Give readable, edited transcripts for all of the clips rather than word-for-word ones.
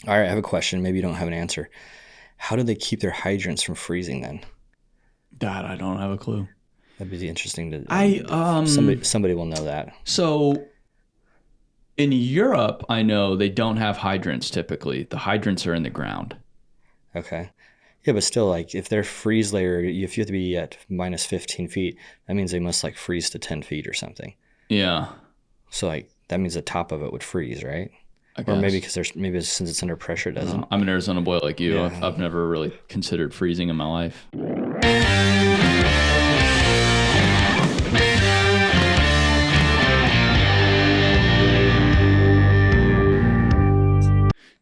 All right, I have a question. Maybe you don't have an answer. How do they keep their hydrants from freezing then? That I don't have a clue. That'd be interesting to. I Somebody will know that. So in Europe, I know they don't have hydrants typically. The hydrants are in the ground. Okay. Yeah, but still, like, if their freeze layer, if you have to be at minus 15 feet, that means they must, like, freeze to 10 feet or something. Yeah, So, like, that means the top of it would freeze, right? I Or maybe guess. because maybe since it's under pressure, it doesn't. I'm an Arizona boy like you. Yeah. I've never really considered freezing in my life.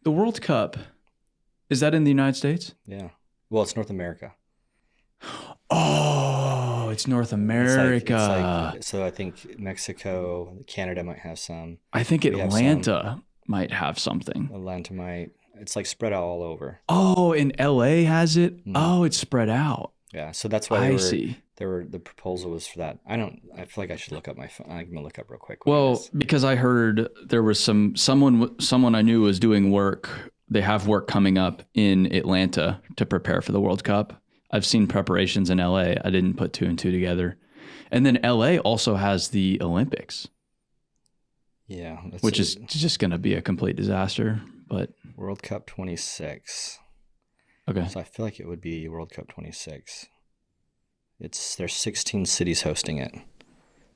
The World Cup, is that in the United States? Yeah. Well, it's North America. Oh, it's North America. So I think Mexico, Canada might have some. I think We have Atlanta might have something. Atlanta might. It's like spread out all over. Oh, and LA has it? Mhm. Oh, it's spread out. Yeah. So that's why I see. the proposal was for that. I feel like I should look up my phone. I'm gonna look up real quick. what it Well, is. because I heard there was someone I knew was doing work. They have work coming up in Atlanta to prepare for the World Cup. I've seen preparations in LA. I didn't put two and two together. And then LA also has the Olympics, Yeah. which is just going to be a complete disaster. But World Cup 26. okay. So I feel like it would be World Cup 26. There's 16 cities hosting it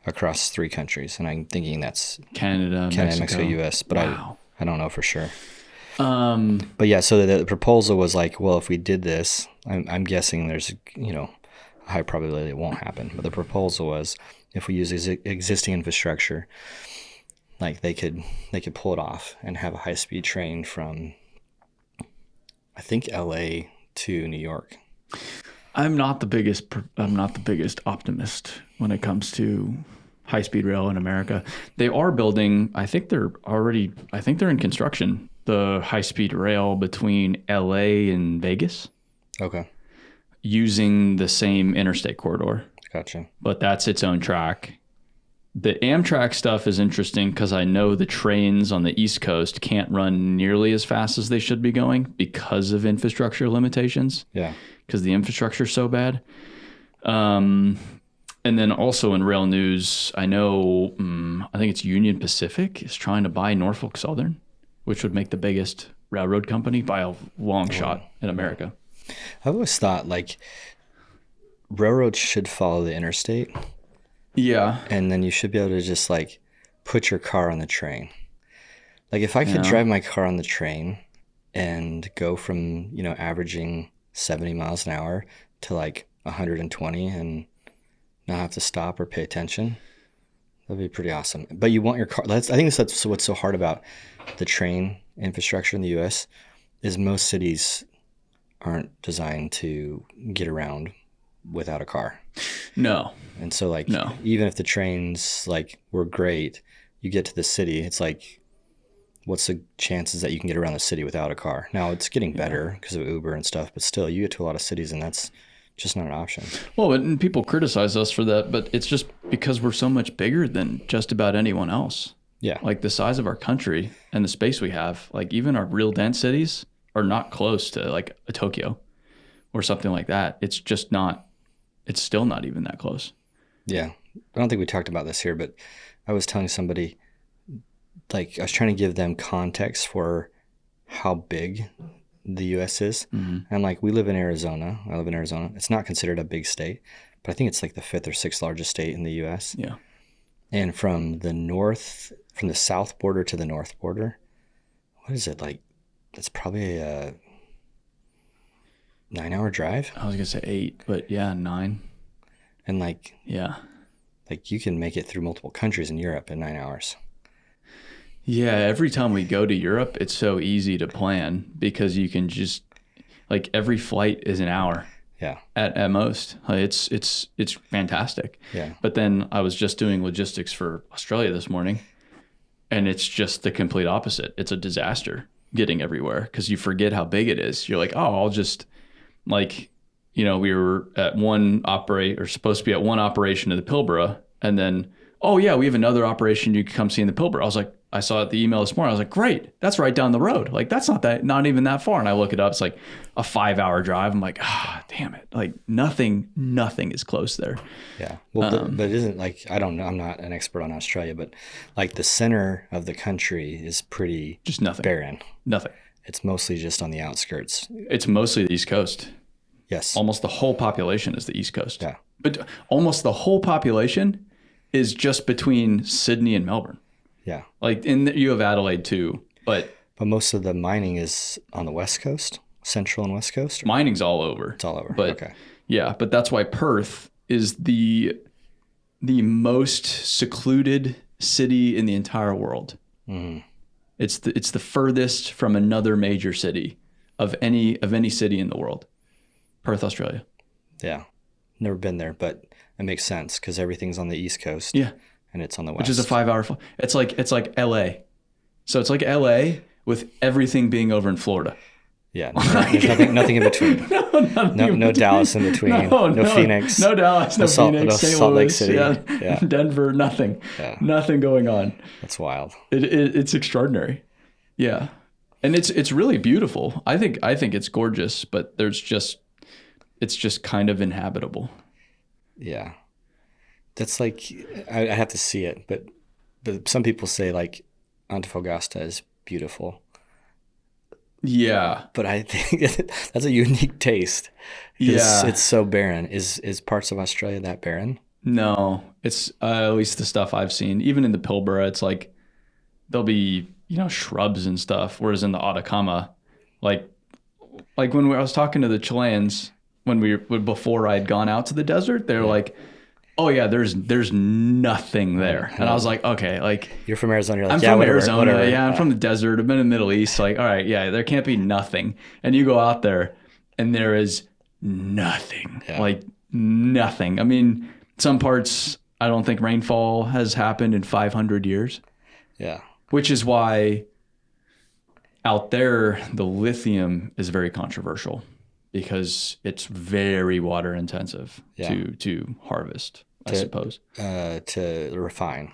across 3 countries, and I'm thinking that's Canada, Mexico, US, but Wow. I don't know for sure. Um, But yeah, so the proposal was like, well, if we did this, I'm guessing there's a high probability it won't happen. But the proposal was if we use existing infrastructure, like they could pull it off and have a high speed train from I think LA to New York. I'm not the biggest optimist when it comes to high-speed rail in America. They are building, I think they're in construction, the high-speed rail between LA and Vegas Okay, using the same interstate corridor, gotcha. but that's its own track. The Amtrak stuff is interesting because I know the trains on the East Coast can't run nearly as fast as they should be going because of infrastructure limitations, Yeah. because the infrastructure is so bad. And then also in rail news, I know, I think it's Union Pacific is trying to buy Norfolk Southern, which would make the biggest railroad company by a long shot in America. I've always thought like railroads should follow the interstate, Yeah. and then you should be able to just like put your car on the train. Like if I could Yeah. drive my car on the train and go from, averaging 70 miles an hour to like 120 and not have to stop or pay attention, that'd be pretty awesome. But you want your car, I think that's what's so hard about the train infrastructure in the US is most cities aren't designed to get around without a car. No. And so like No. even if the trains like were great, you get to the city, it's like what's the chances that you can get around the city without a car? Now it's getting better because of Uber and stuff, but still you get to a lot of cities and that's just not an option. Well, and people criticize us for that, but it's just because we're so much bigger than just about anyone else. Yeah. Like the size of our country and the space we have, like even our real dense cities are not close to like a Tokyo or something like that. It's still not even that close. Yeah. I don't think we talked about this here, but I was telling somebody, like I was trying to give them context for how big the U.S. is. Mm-hmm. And like we live in Arizona. I live in Arizona. It's not considered a big state, but I think it's like the 5th or 6th largest state in the U.S. Yeah. And from the south border to the north border, what is it like? That's probably a 9-hour drive. I was gonna say 8, but yeah, 9. And like Yeah. you can make it through multiple countries in Europe in 9 hours. Yeah, every time we go to Europe, it's so easy to plan because you can just like every flight is an hour Yeah. at most. It's fantastic. Yeah. But then I was just doing logistics for Australia this morning, and it's just the complete opposite. It's a disaster getting everywhere because you forget how big it is. You're like, oh, I'll just like, we were at supposed to be at one operation in the Pilbara, and then, oh yeah, we have another operation you can come see in the Pilbara. I was like, I saw the email this morning. I was like, great, that's right down the road. Like, that's not even that far. And I look it up. It's like a 5-hour drive. I'm like, damn it. Like nothing is close there. Yeah. Well, but it isn't like, I don't know. I'm not an expert on Australia, but like the center of the country is pretty just nothing. Barren. Nothing. It's mostly just on the outskirts. It's mostly the East Coast. Yes. Almost the whole population is the East Coast. Yeah. But almost the whole population is just between Sydney and Melbourne. Yeah. Like, you have Adelaide too, but most of the mining is on the West Coast, Central and West Coast? Mining's all over. It's all over. But, okay. Yeah, but that's why Perth is the most secluded city in the entire world. Mm. It's the furthest from another major city of any city in the world. Perth, Australia. Yeah. Never been there, but it makes sense because everything's on the East Coast. Yeah. And it's on the West. Which is a 5-hour flight. It's like LA. So it's like LA with everything being over in Florida. Yeah. There's nothing in between. No Dallas in between. No Phoenix. No Dallas, no Phoenix, St. Salt Lake Louis, City. Yeah. Denver, nothing. Yeah. Nothing going on. That's wild. It's extraordinary. Yeah. And it's really beautiful. I think it's gorgeous, but it's just kind of inhabitable. Yeah. That's like, I have to see it, but some people say like Antofagasta is beautiful. Yeah. But I think that's a unique taste. Yeah. It's so barren. Is parts of Australia that barren? No, it's at least the stuff I've seen. Even in the Pilbara, it's like there'll be, shrubs and stuff. Whereas in the Atacama, like when I was talking to the Chileans before I had gone out to the desert, they're like, oh yeah, there's nothing there. And I was like, okay, like you're from Arizona. You're like, I'm from Arizona. Whatever. Yeah, I'm from the desert. I've been in the Middle East. Like, all right, yeah, there can't be nothing. And you go out there and there is nothing. Yeah. Like nothing. I mean, some parts I don't think rainfall has happened in 500 years. Yeah. Which is why out there the lithium is very controversial because it's very water intensive to harvest. I suppose. To refine.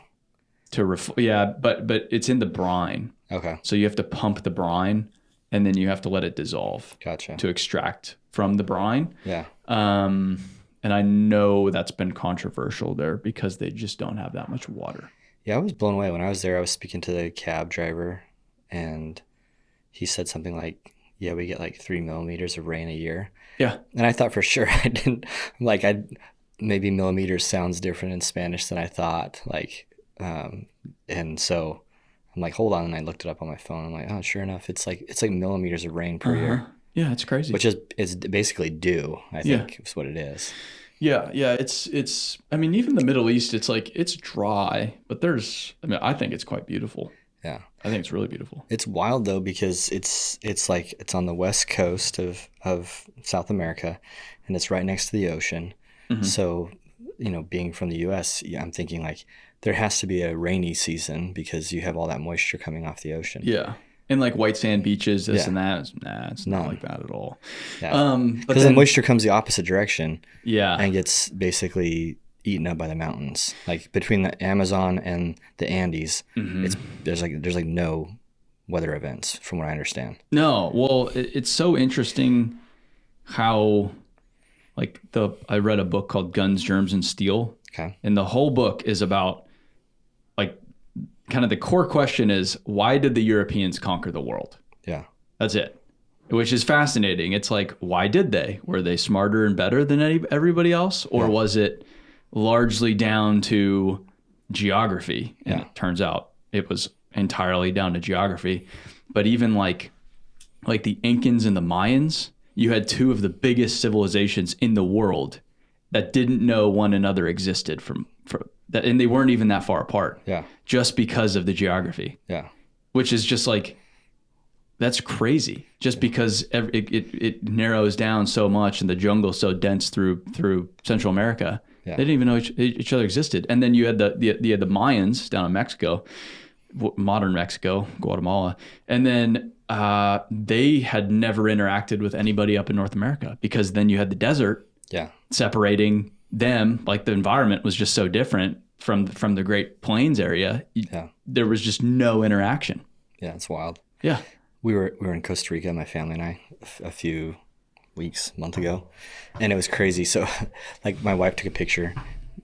But it's in the brine. Okay. So you have to pump the brine and then you have to let it dissolve. Gotcha. To extract from the brine. Yeah. And I know that's been controversial there because they just don't have that much water. Yeah, I was blown away. When I was there, I was speaking to the cab driver and he said something like, yeah, we get like 3 millimeters of rain a year. Yeah. And I thought for sure maybe millimeters sounds different in Spanish than I thought. And so I'm like, hold on. And I looked it up on my phone. I'm like, oh, sure enough, it's like millimeters of rain per year. Yeah, it's crazy. Which is basically dew, I think is what it is. Yeah. It's, I mean, even the Middle East, it's like, it's dry, but I think it's quite beautiful. Yeah. I think it's really beautiful. It's wild though, because it's on the west coast of South America and it's right next to the ocean. Mm-hmm. So, being from the US, I'm thinking like there has to be a rainy season because you have all that moisture coming off the ocean. Yeah. And like white sand beaches, and that. Nah, it's not like that at all. Yeah. Because the moisture comes the opposite direction. Yeah. And gets basically eaten up by the mountains. Like between the Amazon and the Andes, there's like no weather events from what I understand. No. Well, it's so interesting how I read a book called Guns, Germs, and Steel. Okay. And the whole book is about kind of the core question is, why did the Europeans conquer the world? Yeah. That's it. Which is fascinating. It's like, why did they? Were they smarter and better than everybody else? Or was it largely down to geography? And it turns out it was entirely down to geography. But even like the Incans and the Mayans, you had two of the biggest civilizations in the world that didn't know one another existed from that, and they weren't even that far apart. Yeah. Just because of the geography. Yeah. Which is just like, that's crazy. Just because it narrows down so much and the jungle's so dense through Central America, they didn't even know each other existed. And then you had the Mayans down in Mexico, modern Mexico, Guatemala, and then they had never interacted with anybody up in North America because then you had the desert separating them. Like the environment was just so different. from the Great Plains area, Yeah. there was just no interaction. Yeah, it's wild. Yeah. We were in Costa Rica, my family and I, a few month ago, and it was crazy. So, like, my wife took a picture.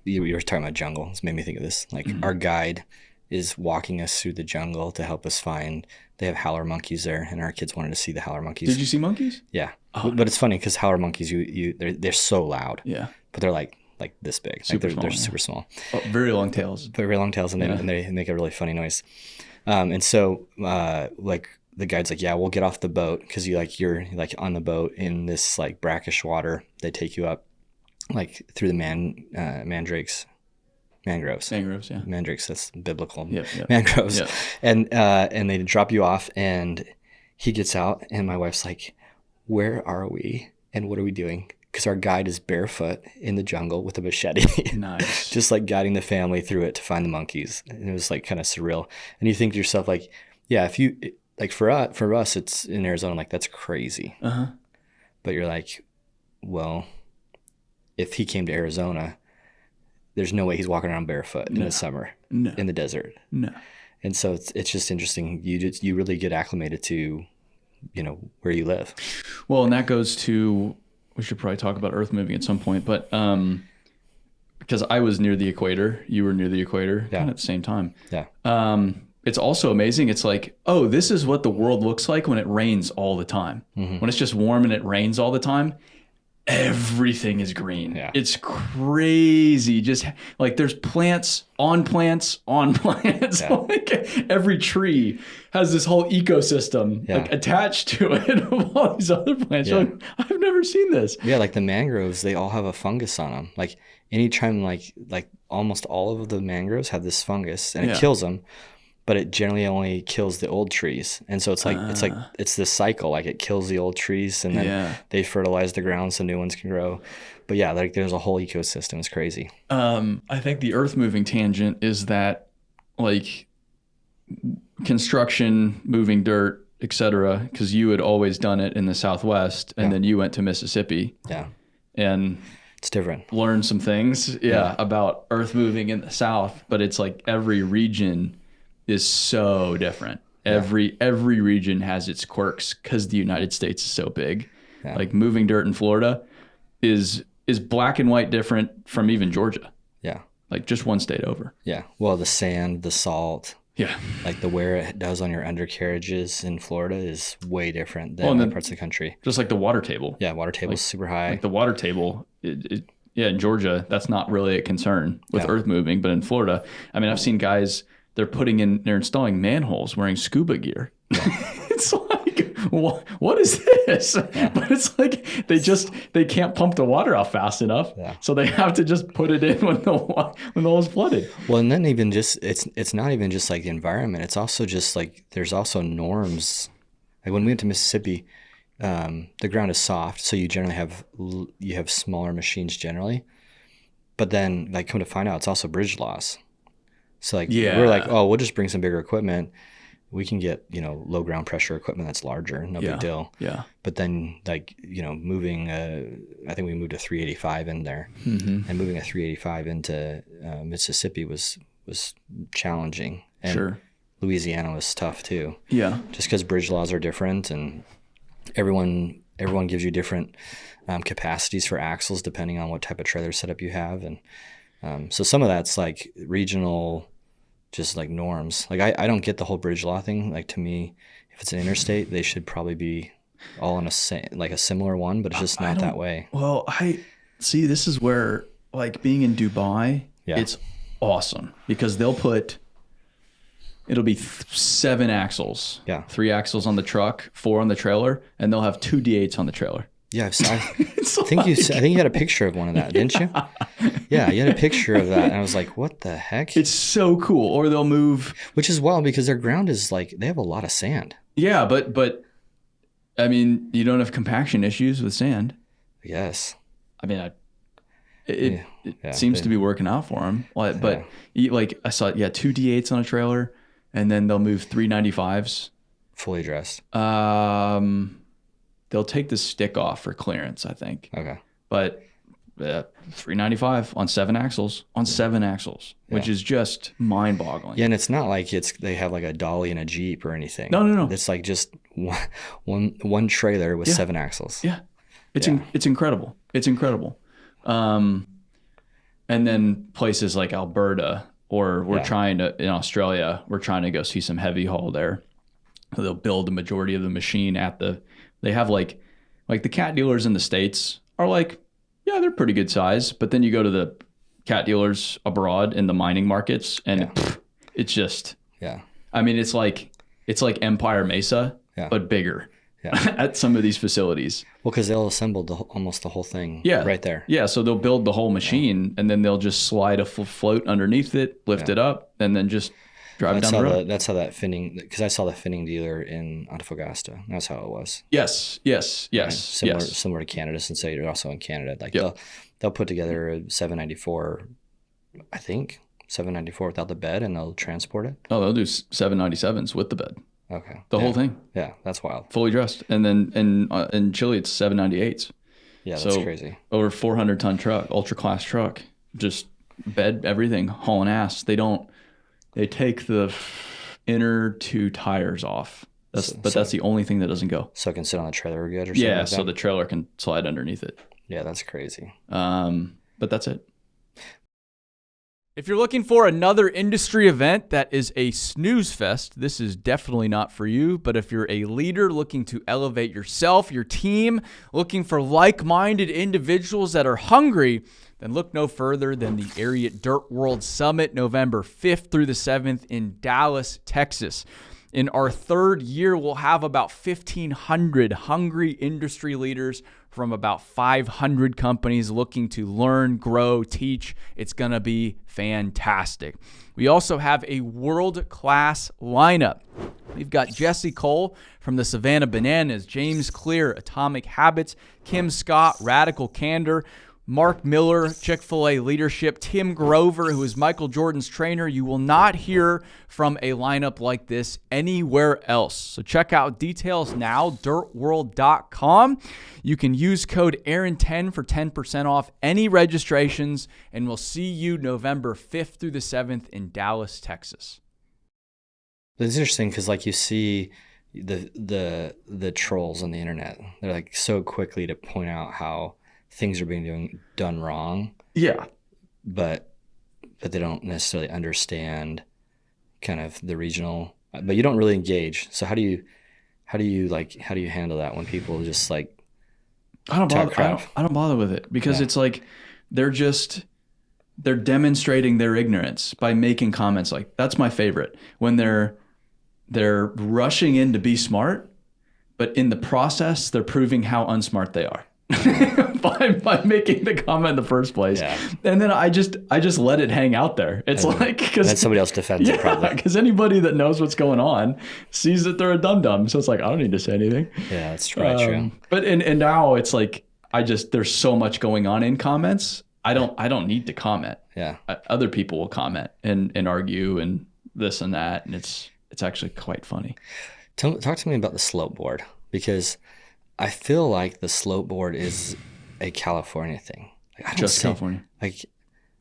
You were talking about jungle. It's made me think of this. Like, our guide is walking us through the jungle to help us find. They have howler monkeys there, and our kids wanted to see the howler monkeys. Did you see monkeys? Yeah, but it's funny because howler monkeys, they're so loud. Yeah. But they're like this big. Super they're small, super small. Oh, very long tails. But very long tails, and they make a really funny noise. And so, like, the guide's like, yeah, we'll get off the boat because you're like on the boat in this like brackish water. They take you up like through the mangroves. Yeah. Mandrakes, that's biblical. Yep. Mangroves. Yep. And they drop you off, and he gets out, and my wife's like, where are we? And what are we doing? Because our guide is barefoot in the jungle with a machete. Nice. Just like guiding the family through it to find the monkeys. And it was like kind of surreal. And you think to yourself, like, yeah, if you, like for us, it's in Arizona, like that's crazy. Uh-huh. But you're like, well, if he came to Arizona, there's no way he's walking around barefoot in the summer in the desert. No. And so it's just interesting. You really get acclimated to, where you live. Well, and that goes to, we should probably talk about earth moving at some point, but because I was near the equator, you were near the equator, kind of at the same time. Yeah. It's also amazing. It's like, oh, this is what the world looks like when it rains all the time. Mm-hmm. When it's just warm and it rains all the time, everything is green. Yeah. It's crazy. Just like there's plants on plants on plants. Yeah. Like every tree has this whole ecosystem like attached to it of all these other plants. Yeah. You're like, I've never seen this. Yeah, like the mangroves, they all have a fungus on them. Like anytime, like almost all of the mangroves have this fungus, and it kills them. But it generally only kills the old trees. And so it's it's this cycle. Like it kills the old trees, and then they fertilize the ground so new ones can grow. But yeah, like there's a whole ecosystem. It's crazy. I think the earth moving tangent is that like construction, moving dirt, etc. Because you had always done it in the Southwest, and then you went to Mississippi. Yeah. And it's different. Learned some things, about earth moving in the South. But it's like every region is so different. Every region has its quirks because the United States is so big. Yeah. Like moving dirt in Florida is black and white different from even Georgia. Yeah. Like just one state over. Yeah. Well, the sand, the salt. Yeah. Like the wear it does on your undercarriages in Florida is way different than other parts of the country. Just like the water table. Yeah, water table is super high. Like the water table, in Georgia, that's not really a concern with earth moving. But in Florida, I mean, I've seen guys, they're installing manholes wearing scuba gear. Yeah. It's like, what is this? Yeah. But it's like they can't pump the water out fast enough, so they have to just put it in when the hole's flooded. Well, and then even just it's not even just like the environment. It's also just like there's also norms. Like when we went to Mississippi, the ground is soft, so you generally have smaller machines generally. But then, like, come to find out, it's also bridge loss. So like we're like, oh, we'll just bring some bigger equipment. We can get, low ground pressure equipment that's larger, no big deal. Yeah. But then like, moving, I think we moved a 385 in there, and moving a 385 into Mississippi was challenging. And Louisiana was tough too. Yeah. Just because bridge laws are different, and everyone gives you different capacities for axles depending on what type of trailer setup you have, and so some of that's like regional. Just like norms. Like I don't get the whole bridge law thing. Like to me, if it's an interstate, they should probably be all on a similar one, but it's just not that way. Well, I see this is where like being in Dubai, it's awesome because it'll be 7 axles. Yeah. 3 axles on the truck, 4 on the trailer, and they'll have 2 D8s on the trailer. Yeah, I think you had a picture of one of that, didn't you? Yeah, you had a picture of that, and I was like, "What the heck?" It's so cool. Or they'll move, which is wild because their ground is like they have a lot of sand. Yeah, but I mean, you don't have compaction issues with sand. Yes. I mean, it seems to be working out for them. But like I saw, 2 D8s on a trailer, and then they'll move 395s, fully dressed. They'll take the stick off for clearance, I think. Okay. But $395 on 7 axles, which is just mind boggling. Yeah. And it's not like they have like a dolly and a Jeep or anything. No. It's like just one trailer with 7 axles. Yeah. It's incredible. It's incredible. And then places like Alberta, or we're trying to, in Australia, we're trying to go see some heavy haul there. They'll build the majority of the machine they have like the cat dealers in the States are like, yeah, they're pretty good size. But then you go to the cat dealers abroad in the mining markets and it's just, I mean, it's like Empire Mesa, but bigger at some of these facilities. Well, because they'll assemble almost the whole thing right there. Yeah, so they'll build the whole machine and then they'll just slide a float underneath it, lift it up, and then just drive it down the road. That's how that finning, because I saw the finning dealer in Antofagasta. That's how it was. Yes. Right? Similar to Canada, since they're also in Canada. Like they'll put together a 794, I think, 794 without the bed, and they'll transport it. Oh, they'll do 797s with the bed. Okay. The whole thing. Yeah, that's wild. Fully dressed. And then in Chile, it's 798s. Yeah, that's crazy. Over 400-ton truck, ultra class truck, just bed, everything, hauling ass. They take the inner 2 tires off. That's the only thing that doesn't go. So it can sit on the trailer good or something like that? So the trailer can slide underneath it. Yeah, that's crazy. But that's it. If you're looking for another industry event that is a snooze fest, this is definitely not for you. But if you're a leader looking to elevate yourself, your team, looking for like-minded individuals that are hungry, then look no further than the Ariat Dirt World Summit, November 5th through the 7th in Dallas, Texas. In our 3rd year, we'll have about 1,500 hungry industry leaders from about 500 companies looking to learn, grow, teach. It's going to be fantastic. We also have a world-class lineup. We've got Jesse Cole from the Savannah Bananas, James Clear, Atomic Habits, Kim Scott, Radical Candor, Mark Miller, Chick-fil-A Leadership, Tim Grover, who is Michael Jordan's trainer. You will not hear from a lineup like this anywhere else. So check out details now, dirtworld.com. You can use code Aaron10 for 10% off any registrations, and we'll see you November 5th through the 7th in Dallas, Texas. It's interesting because like you see the trolls on the internet. They're like so quickly to point out how things are being done wrong. Yeah. But they don't necessarily understand kind of the regional, but you don't really engage. So how do you handle that when people just like I don't bother with it because it's like they're demonstrating their ignorance by making comments like that's my favorite when they're rushing in to be smart, but in the process they're proving how unsmart they are. by making the comment in the first place. Yeah. And then I just let it hang out there. It's like because somebody else defends it probably. Because anybody that knows what's going on sees that they're a dum-dum. So it's like I don't need to say anything. Yeah, that's true. But and now it's like there's so much going on in comments. I don't need to comment. Yeah. Other people will comment and argue and this and that, and it's actually quite funny. Talk to me about the slope board, because I feel like the slope board is a California thing. Like, California. Like,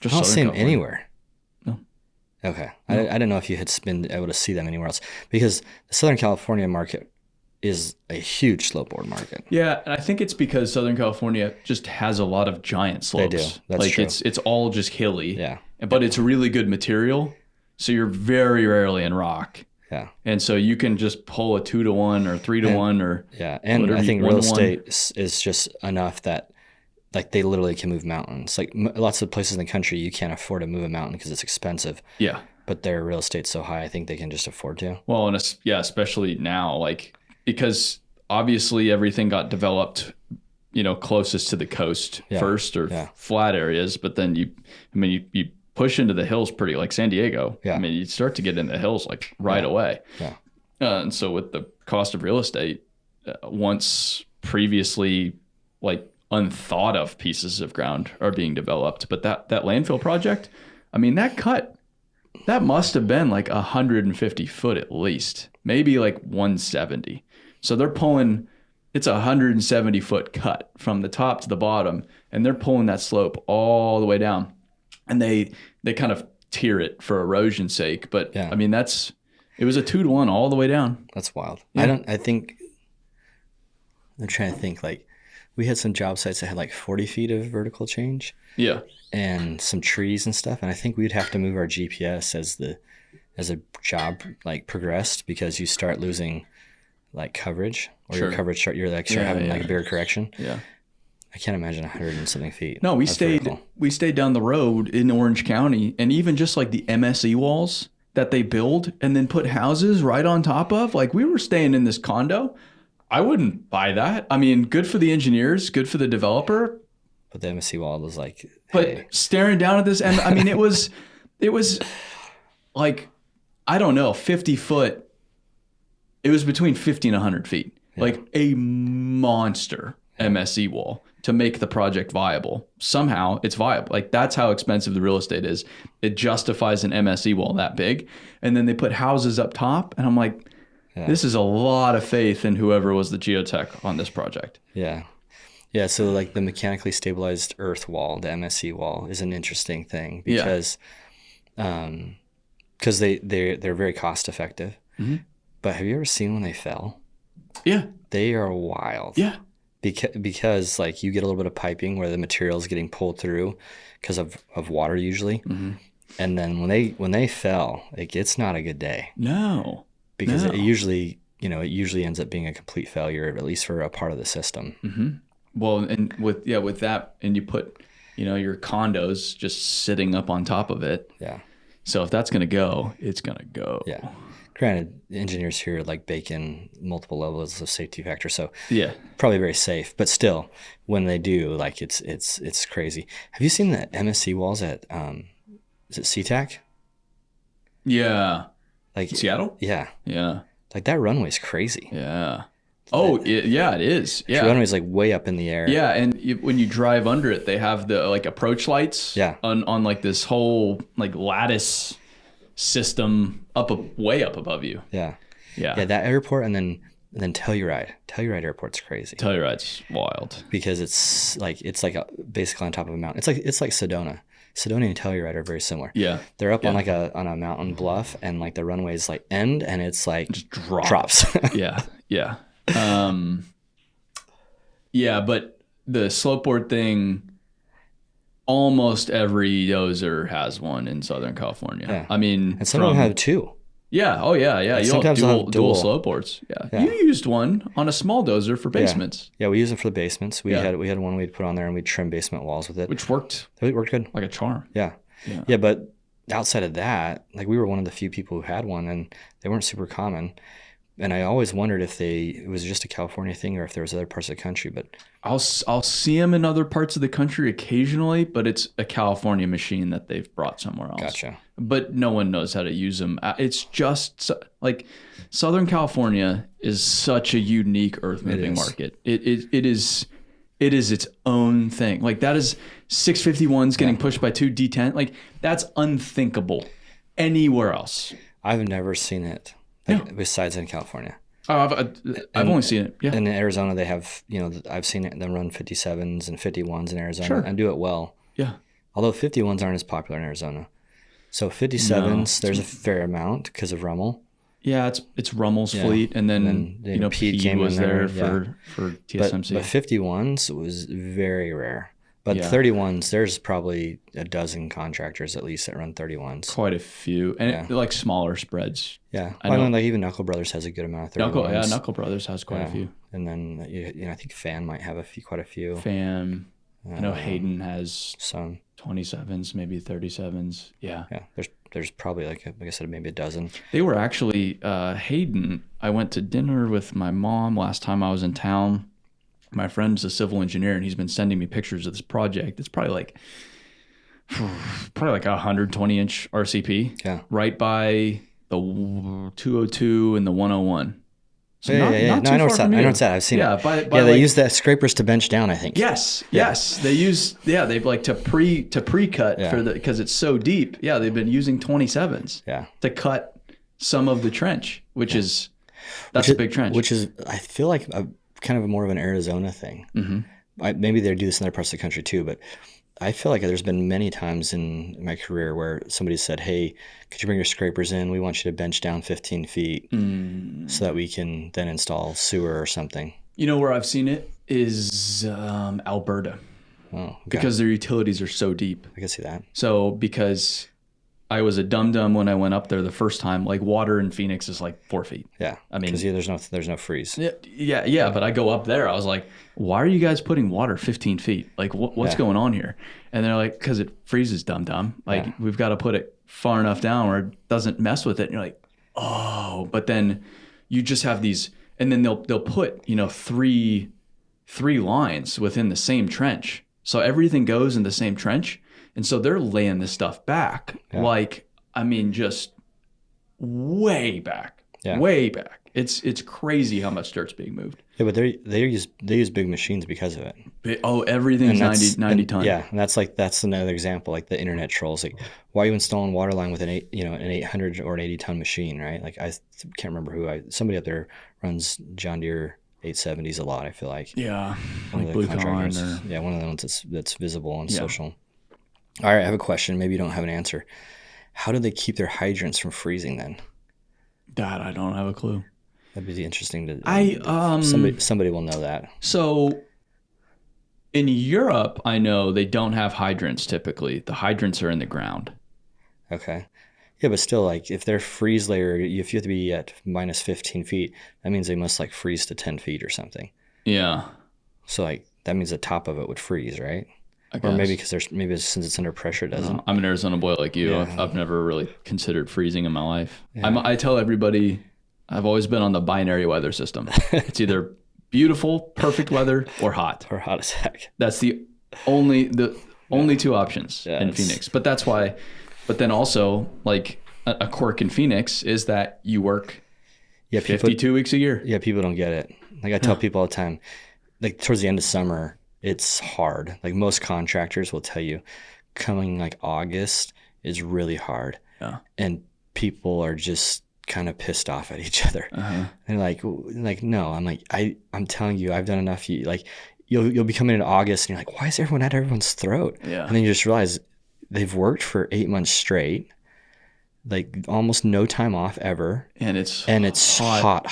just I don't see them anywhere. No. Okay. No. I didn't know if you had been able to see them anywhere else, because the Southern California market is a huge slope board market. Yeah, and I think it's because Southern California just has a lot of giant slopes. They do. That's like true. It's all just hilly. Yeah. But it's really good material, so you're very rarely in rock. Yeah. And so you can just pull a 2-to-1 or 3-to-1 or and I think real estate is just enough that like they literally can move mountains. Like lots of places in the country you can't afford to move a mountain because it's expensive. Yeah. But their real estate's so high, I think they can just afford to. Well, and especially now, like because obviously everything got developed, closest to the coast first or flat areas, but then you push into the hills pretty, like San Diego. Yeah. I mean, you start to get in the hills like right away. Yeah. And so with the cost of real estate, once previously like unthought of pieces of ground are being developed, but that landfill project, I mean, that must have been like 150 foot at least, maybe like 170. So they're pulling it's a 170-foot cut from the top to the bottom, and they're pulling that slope all the way down, and they kind of tier it for erosion's sake. But Yeah. I mean, it was a 2-to-1 all the way down. That's wild. Yeah. I'm trying to think, like, we had some job sites that had like 40 feet of vertical change Yeah. and some trees and stuff. And I think we'd have to move our GPS as a job like progressed, because you start losing like coverage, or Sure. your coverage start having like a bigger correction. Yeah. I can't imagine 100 and something feet. No, we That's stayed vertical. down the road in Orange County, and even just like the MSE walls that they build and then put houses right on top of, like we were staying in this condo. I wouldn't buy that. I mean, good for the engineers, good for the developer, But the MSC wall was like, but hey, staring down at this, and I mean, it was like, I don't know, 50 foot. It was between 50 and 100 feet, like a monster MSE wall to make the project viable. Somehow it's viable. Like, that's how expensive the real estate is. It justifies an MSE wall that big. And then they put houses up top, and I'm like, this is a lot of faith in whoever was the geotech on this project. yeah. Yeah, so like the mechanically stabilized earth wall, the MSC wall, is an interesting thing because they're very cost effective. Mm-hmm. But have you ever seen when they fell? Yeah. They are wild. Yeah. Because like you get a little bit of piping where the material is getting pulled through because of water usually. Mm-hmm. And then when they fell, it's not a good day. No. Because it usually ends up being a complete failure, at least for a part of the system. Mm-hmm. Well, and with that, and you put, your condos just sitting up on top of it. Yeah. So if that's going to go, it's going to go. Yeah. Granted, engineers here like bake in multiple levels of safety factor, so Yeah. probably very safe. But still, when they do, like it's crazy. Have you seen the MSC walls at is it SeaTac? Yeah. Like Seattle? Yeah. Yeah. Like that runway's crazy. Yeah. Oh, it is. Yeah. The runway's like way up in the air. Yeah, and when you drive under it, they have the like approach lights. Yeah. On like this whole like lattice system way up above you. Yeah. Yeah. Yeah, that airport, and then Telluride. Telluride Airport's crazy. Telluride's wild. Because it's like basically on top of a mountain. It's like Sedona. Sedona and Telluride are very similar. Yeah. They're up on on a mountain bluff, and like the runway's like end, and it's like Just drops. Yeah. Yeah. Yeah, but the slope board thing, almost every dozer has one in Southern California. Yeah. I mean, And some of them have two. Yeah. Oh, yeah. Yeah. You sometimes have they'll have dual dual. slope boards. Yeah. Yeah. You used one on a small dozer for basements, Yeah, we use them for the basements. We Yeah. had one we'd put on there, and we'd trim basement walls with it. which worked It worked good. like a charm. Yeah. Yeah. Yeah, but outside of that, like we were one of the few people who had one, and they weren't super common. And I always wondered if it was just a California thing or if there was other parts of the country. But I'll see them in other parts of the country occasionally, but it's a California machine that they've brought somewhere else. gotcha. But no one knows how to use them. It's just like Southern California is such a unique earth moving is. market. It is its own thing. Like that is 651s getting pushed by 2 D10. Like that's unthinkable anywhere else. I've never seen it besides in California. Oh, I've only seen it. Yeah. And in Arizona, they have, I've seen them run 57s and 51s in Arizona Sure. and do it well. Yeah. Although 51s aren't as popular in Arizona. So 57s, there's a fair amount because of Rummel. Yeah, it's Rummel's fleet, and then Pete Pete came was in there there, for TSMC. But 51s was very rare. But Yeah. 31s, there's probably a dozen contractors at least that run 31s. Quite a few, and they're like smaller spreads. Yeah, I know. like even Knuckle Brothers has a good amount of 31s. Knuckle Brothers has quite a few. And then I think Fan might have quite a few. Fam, I know Hayden has Some. 27s, maybe 37s. Yeah. Yeah, there's probably like I said, maybe a dozen. They were actually Hayden. I went to dinner with my mom last time I was in town. My friend's a civil engineer, and he's been sending me pictures of this project. It's probably like a 120-inch RCP. Yeah. Right by the 202 and the 101. So Yeah. not No, too I know far it's that. from I you. know it's that. I've seen Yeah, it. by They like, use that scrapers to bench down, I think. Yes. They use they like to pre-cut for because it's so deep. Yeah, they've been using 27s. Yeah. To cut some of the trench, which is a big trench. Which is, I feel like kind of more of an Arizona thing. Mm-hmm. Maybe they do this in other parts of the country too, but I feel like there's been many times in my career where somebody said, hey, could you bring your scrapers in? We want you to bench down 15 feet so that we can then install sewer or something. You know where I've seen it is Alberta. Oh, okay. Because their utilities are so deep. I can see that. So because I was a dum-dum when I went up there the first time, like water in Phoenix is like 4 feet. Yeah. I mean, because there's no freeze. Yeah. But I go up there, I was like, why are you guys putting water 15 feet? Like what's going on here? And they're like, because it freezes, dum-dum. Like we've got to put it far enough down where it doesn't mess with it. And you're like, oh, but then you just have these, and then they'll put, three lines within the same trench. So everything goes in the same trench. And so they're laying this stuff back, just way back, way back. It's crazy how much dirt's being moved. Yeah, but they use big machines because of it. Everything's 90 ton. Yeah, and that's another example, like the internet trolls. Like, why are you installing water line with an 800 or an 80 ton machine, right? Like, I can't remember somebody up there runs John Deere 870s a lot. I feel like yeah, one like of the Blue contractors. One of the ones that's visible on social. All right, I have a question. Maybe you don't have an answer. How do they keep their hydrants from freezing then? That I don't have a clue. That'd be interesting to. Somebody will know that. So in Europe, I know they don't have hydrants typically. The hydrants are in the ground. Okay. Yeah, but still, like, if their freeze layer, if you have to be at minus 15 feet, that means they must like freeze to 10 feet or something. Yeah. So like that means the top of it would freeze, right? I guess. Or maybe since it's under pressure, it doesn't. I'm an Arizona boy like you. Yeah. I've never really considered freezing in my life. Yeah. I tell everybody I've always been on the binary weather system. It's either beautiful, perfect weather, or hot. Or hot as heck. That's the only two options in Phoenix. But that's why. But then also, like a quirk in Phoenix is that you work 52 weeks a year. Yeah, people don't get it. Like I tell people all the time, like towards the end of summer, it's hard. Like most contractors will tell you, coming like August is really hard. Yeah. And people are just kind of pissed off at each other. Uh-huh. And like no, I'm like I'm telling you, I've done enough. Like you'll be coming into August and you're like, why is everyone at everyone's throat? Yeah. And then you just realize they've worked for 8 months straight, like almost no time off ever. And it's hot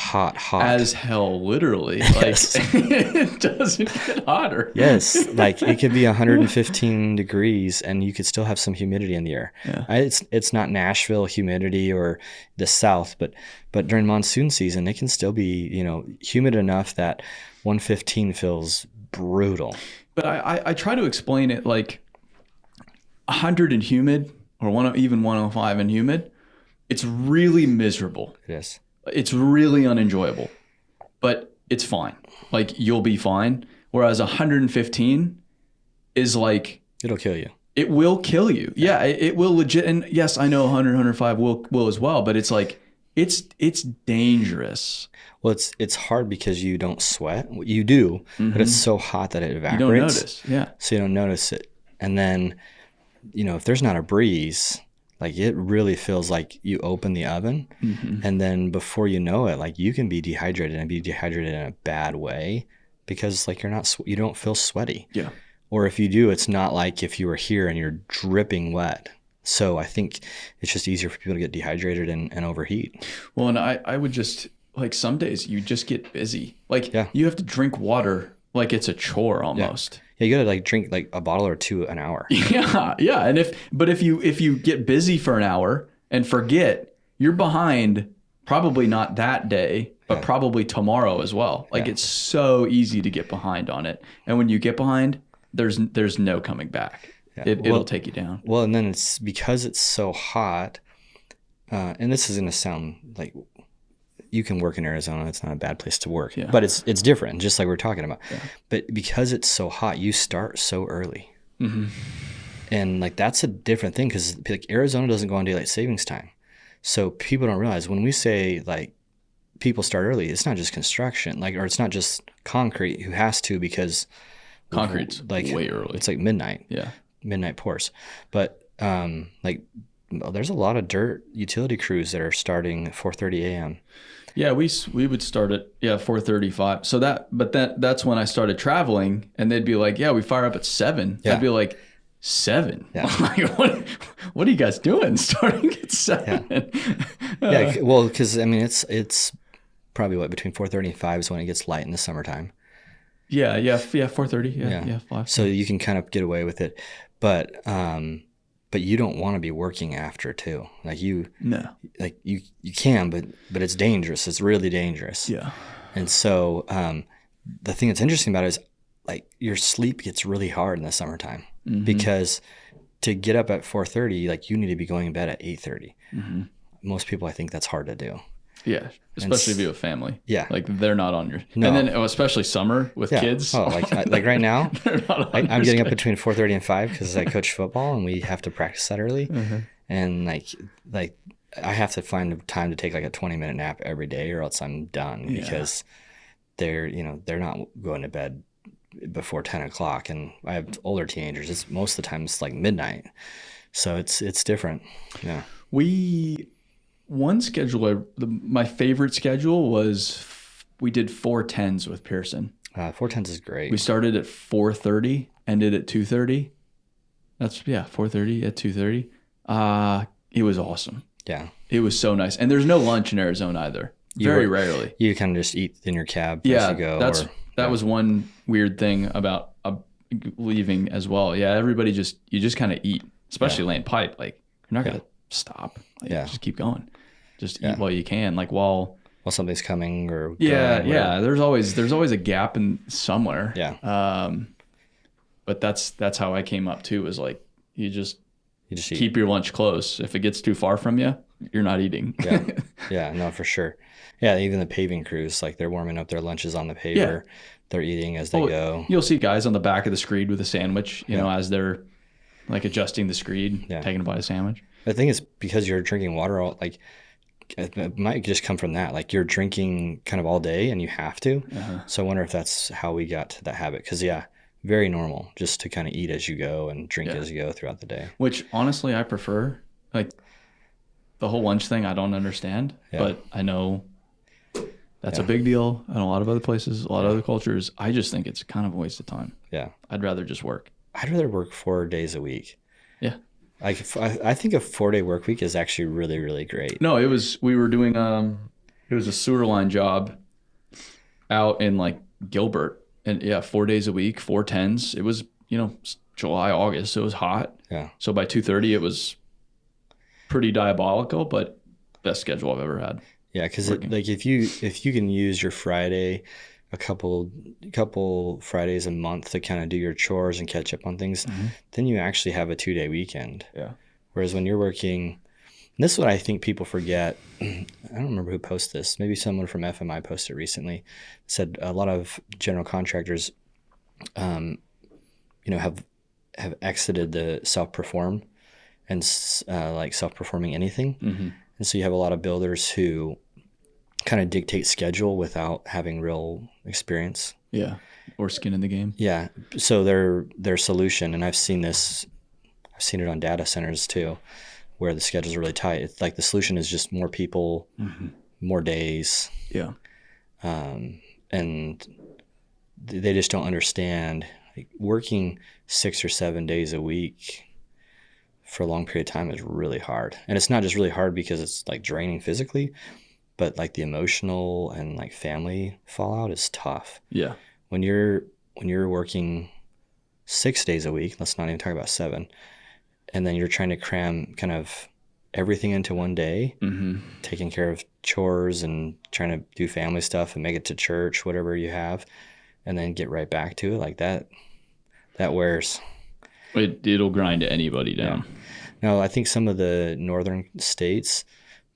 as hell, literally. Yes. Like it doesn't get hotter. Yes, like it could be 115 degrees and you could still have some humidity in the air. Yeah. It's not Nashville humidity or the South, but during monsoon season, it can still be, humid enough that 115 feels brutal. But I try to explain it like 100 and humid, or even 105 and humid, it's really miserable. It is. It's really unenjoyable, but it's fine. Like you'll be fine. Whereas 115 is like, it'll kill you. It will kill you. Yeah, it will legit. And yes, I know 100, 105 will as well, but it's like, it's dangerous. Well, it's hard because you don't sweat. You do, but it's so hot that it evaporates. You don't notice. Yeah. So you don't notice it. And then, if there's not a breeze, like it really feels like you open the oven, and then before you know it, like you can be dehydrated and be dehydrated in a bad way because like you don't feel sweaty. Yeah. Or if you do, it's not like if you were here and you're dripping wet. So I think it's just easier for people to get dehydrated and overheat. Well, and I would just like some days you just get busy. Like you have to drink water like it's a chore almost. Yeah, you gotta like drink like a bottle or two an hour. Yeah. And if you get busy for an hour and forget, you're behind. Probably not that day, but probably tomorrow as well. Like it's so easy to get behind on it, and when you get behind, there's no coming back. Yeah. It'll take you down. Well, and then it's because it's so hot, and this is gonna sound like. You can work in Arizona. It's not a bad place to work, but it's different, just like we're talking about. Yeah. But because it's so hot, you start so early, and like that's a different thing because like Arizona doesn't go on daylight savings time, so people don't realize when we say like people start early, it's not just construction, or it's not just concrete who has to because concrete's like way early. It's like midnight. Yeah, midnight pours, but like there's a lot of dirt utility crews that are starting at 4:30 a.m. Yeah, we would start at 4:35. So that's when I started traveling, and they'd be like, "Yeah, we fire up at 7." Yeah. I'd be like, 7? Yeah. Like, what are you guys doing starting at 7? Yeah, well, because I mean, it's probably between 4:30 and 5 is when it gets light in the summertime. Yeah, 4:30. Yeah, 5. So you can kind of get away with it, but you don't want to be working after too. Like you can, but it's dangerous. It's really dangerous. Yeah. And so the thing that's interesting about it is like your sleep gets really hard in the summertime because to get up at 4:30, like you need to be going to bed at 8:30. Most people, I think that's hard to do. Yeah, especially if you have a family. Yeah. Like they're not on your... No. And then especially summer with kids. Oh, like right now, They're not on I'm your getting up schedule. between 4:30 and 5 because I coach football and we have to practice that early. And like I have to find time to take like a 20-minute nap every day or else I'm done because they're not going to bed before 10 o'clock. And I have older teenagers. It's most of the time it's like midnight. So it's different. Yeah. One schedule, my favorite schedule was we did 4:10s with Pearson. 4:10 is great. We started at 4:30, ended at 2:30. That's 4:30 at 2:30. It was awesome. Yeah. It was so nice, and there's no lunch in Arizona either. Very rarely. You kind of just eat in your cab as you go. That was one weird thing about leaving as well. Yeah, everybody you just kind of eat, especially laying pipe. Like you're not gonna stop. Like, just keep going. Just eat while you can, like while something's coming or There's always a gap in somewhere. Yeah. But that's how I came up too. Was like you just eat. Keep your lunch close. If it gets too far from you, you're not eating. Yeah, no, for sure. Yeah, even the paving crews, like they're warming up their lunches on the paver. Yeah. They're eating as they go. You'll see guys on the back of the screed with a sandwich, you know, as they're like adjusting the screed, taking a bite of sandwich. I think it's because you're drinking water like it might just come from that. Like you're drinking kind of all day and you have to. So I wonder if that's how we got to that habit. Because very normal just to kind of eat as you go and drink as you go throughout the day. Which honestly I prefer. Like the whole lunch thing I don't understand, but I know that's a big deal in a lot of other places, a lot of other cultures. I just think it's kind of a waste of time. Yeah. I'd rather just work. I'd rather work 4 days a week. Yeah. I think a 4-day work week is actually really, really great. No, we were doing, it was a sewer line job out in like Gilbert, and 4 days a week, 4:10s. It was, July, August, so it was hot. Yeah. So by 2:30 it was pretty diabolical, but best schedule I've ever had. Yeah. Cause like if you can use your Friday, a couple Fridays a month to kind of do your chores and catch up on things, then you actually have a 2-day weekend. Yeah. Whereas when you're working, and this is what I think people forget. I don't remember who posted this. Maybe someone from FMI posted recently. Said a lot of general contractors, have exited the self-perform and like self-performing anything. And so you have a lot of builders who kind of dictate schedule without having real experience. Yeah. Or skin in the game. Yeah. So their solution, and I've seen it on data centers too, where the schedules are really tight. It's like the solution is just more people, more days. Yeah. And they just don't understand working 6 or 7 days a week for a long period of time is really hard. And it's not just really hard because it's like draining physically, but like the emotional and like family fallout is tough. Yeah. When you're working 6 days a week, let's not even talk about 7, and then you're trying to cram kind of everything into one day, taking care of chores and trying to do family stuff and make it to church, whatever you have, and then get right back to it like that wears. It'll grind anybody down. Yeah. Now, I think some of the northern states,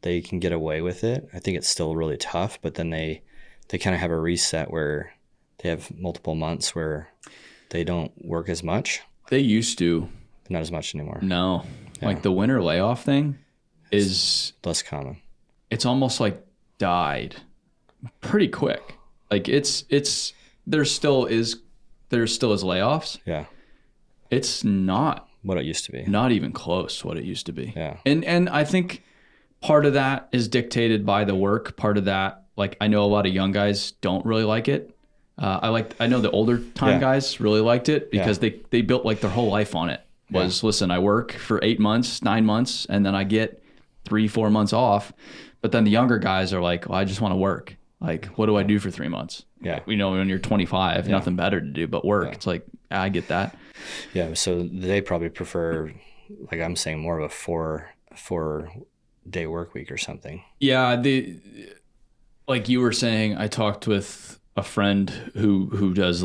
they can get away with it. I think it's still really tough, but then they kind of have a reset where they have multiple months where they don't work as much. They used to. Not as much anymore. No. Yeah. Like the winter layoff thing is less common. It's almost like died pretty quick. Like there still is layoffs. Yeah. It's not what it used to be. Not even close to what it used to be. Yeah. And I think part of that is dictated by the work. Part of that like I know a lot of young guys don't really like it. I know the older time guys really liked it because they built like their whole life on it. Listen, I work for 8 months, 9 months, and then I get 3-4 months off. But then the younger guys are like, well, I just want to work. Like, what do I do for 3 months? Yeah. You know, when you're 25, nothing better to do but work. It's like, I get that. Yeah. So they probably prefer, like I'm saying, more of a four-day work week or something. Yeah. Like you were saying, I talked with a friend who does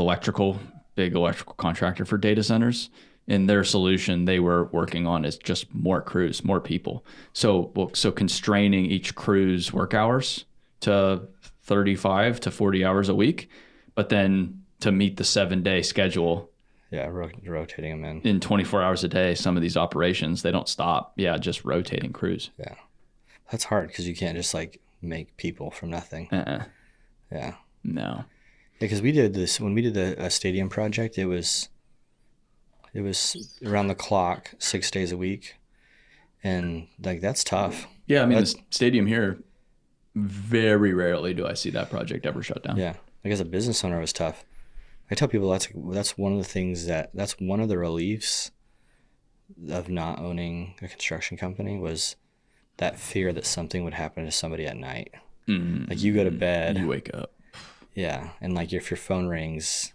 big electrical contractor for data centers. And their solution they were working on is just more crews, more people. So constraining each crew's work hours to 35 to 40 hours a week, but then to meet the 7-day schedule. Yeah, rotating them in 24 hours a day. Some of these operations, they don't stop. Yeah, just rotating crews. Yeah. That's hard because you can't just like make people from nothing. Yeah. No. Because we did this, when we did a stadium project, it was around the clock, 6 days a week. And like, that's tough. Yeah. I mean, the stadium here, very rarely do I see that project ever shut down. Yeah. Like as a business owner, it was tough. I tell people that's one of the things that's one of the reliefs of not owning a construction company was that fear that something would happen to somebody at night. Like you go to bed. You wake up. Yeah. And like if your phone rings,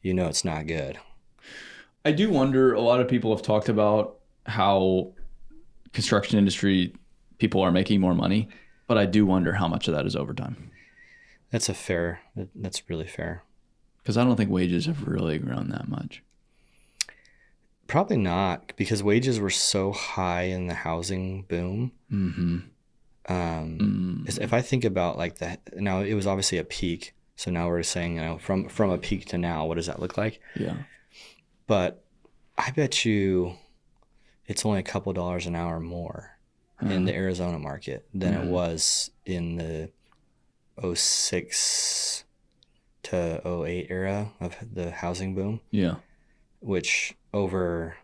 you know it's not good. I do wonder, a lot of people have talked about how construction industry people are making more money, but I do wonder how much of that is overtime. That's really fair. Because I don't think wages have really grown that much. Probably not, because wages were so high in the housing boom. If I think about like now it was obviously a peak. So now we're saying, you know, from a peak to now, what does that look like? Yeah. But I bet you it's only a couple dollars an hour more in the Arizona market than it was in the 06 to 08 era of the housing boom. Yeah. Which over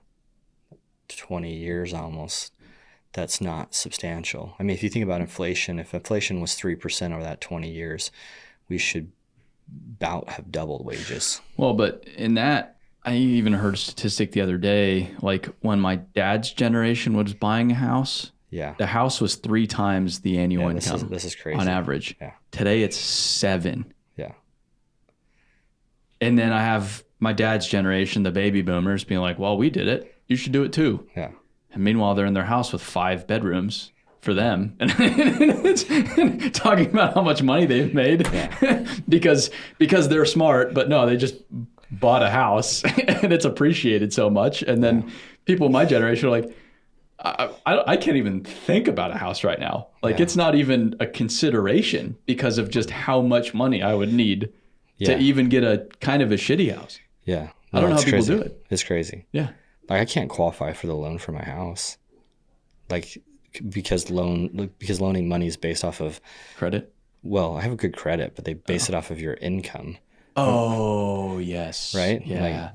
20 years almost, that's not substantial. I mean, if you think about inflation, if inflation was 3% over that 20 years, we should about have doubled wages. Well, but in that, I even heard a statistic the other day, like when my dad's generation was buying a house, the house was 3 times the annual income. This is crazy. On average. Yeah. Today it's 7. Yeah. And then I have my dad's generation, the baby boomers, being like, well, we did it. You should do it too. Yeah. And meanwhile, they're in their house with 5 bedrooms for them. And it's talking about how much money they've made because they're smart, but no, they just bought a house and it's appreciated so much. And then people in my generation are like, I can't even think about a house right now. Like it's not even a consideration because of just how much money I would need to even get a kind of a shitty house. Yeah. No, I don't know how people do it. It's crazy. Yeah. Like I can't qualify for the loan for my house. Like because loaning money is based off of credit. Well, I have a good credit, but they base it off of your income. Oh, yes. Right? Yeah.